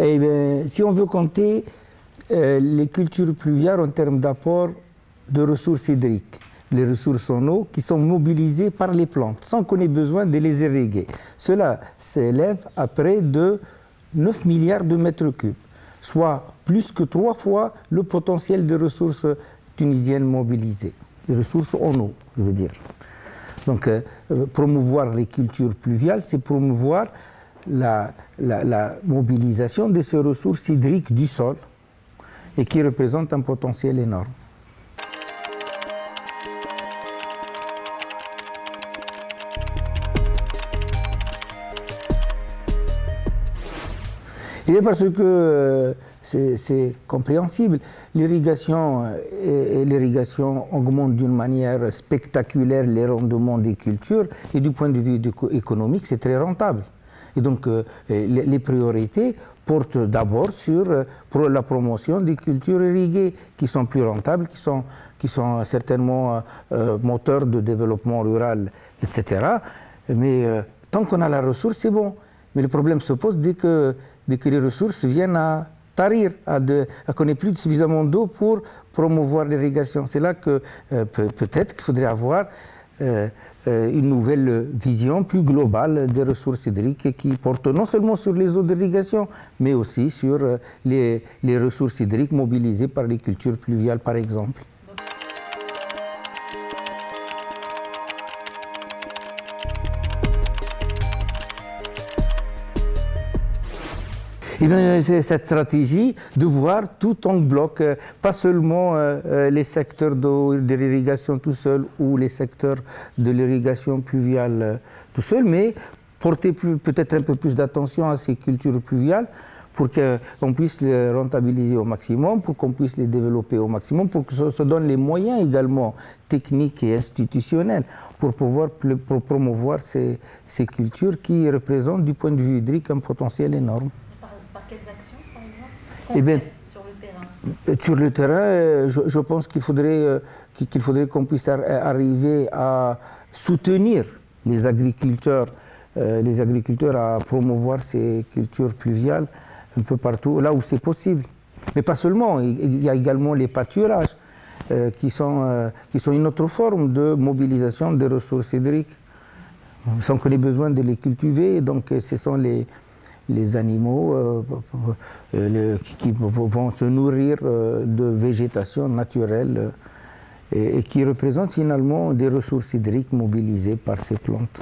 Et bien, si on veut compter les cultures pluviales en termes d'apport de ressources hydriques, les ressources en eau qui sont mobilisées par les plantes sans qu'on ait besoin de les irriguer, cela s'élève à près de 9 milliards de mètres cubes, soit plus que 3 fois le potentiel des ressources tunisiennes mobilisées, les ressources en eau, je veux dire. Donc, promouvoir les cultures pluviales, c'est promouvoir la mobilisation de ces ressources hydriques du sol et qui représentent un potentiel énorme. Et parce que c'est compréhensible, l'irrigation augmente d'une manière spectaculaire les rendements des cultures et du point de vue économique, c'est très rentable. Et donc, les priorités portent d'abord sur la promotion des cultures irriguées qui sont plus rentables, qui sont certainement moteurs de développement rural, etc. Mais tant qu'on a la ressource, c'est bon. Mais le problème se pose dès que les ressources viennent à tarir, qu'on n'ait plus suffisamment d'eau pour promouvoir l'irrigation. C'est là que peut-être qu'il faudrait avoir une nouvelle vision plus globale des ressources hydriques qui porte non seulement sur les eaux d'irrigation, mais aussi sur les ressources hydriques mobilisées par les cultures pluviales, par exemple. Et bien, c'est cette stratégie de voir tout en bloc, pas seulement les secteurs de l'irrigation tout seul ou les secteurs de l'irrigation pluviale tout seul, mais porter peut-être un peu plus d'attention à ces cultures pluviales pour qu'on puisse les rentabiliser au maximum, pour qu'on puisse les développer au maximum, pour que ça se donne les moyens également techniques et institutionnels pour pouvoir promouvoir ces cultures qui représentent du point de vue hydrique un potentiel énorme. Par quelles actions, par exemple, eh bien, sur le terrain? Sur le terrain, je pense qu'il faudrait qu'on puisse arriver à soutenir les agriculteurs à promouvoir ces cultures pluviales un peu partout, là où c'est possible. Mais pas seulement, il y a également les pâturages qui sont une autre forme de mobilisation des ressources hydriques, sans qu'on ait besoin de les cultiver. Donc ce sont les animaux qui vont se nourrir de végétation naturelle et qui représentent finalement des ressources hydriques mobilisées par ces plantes.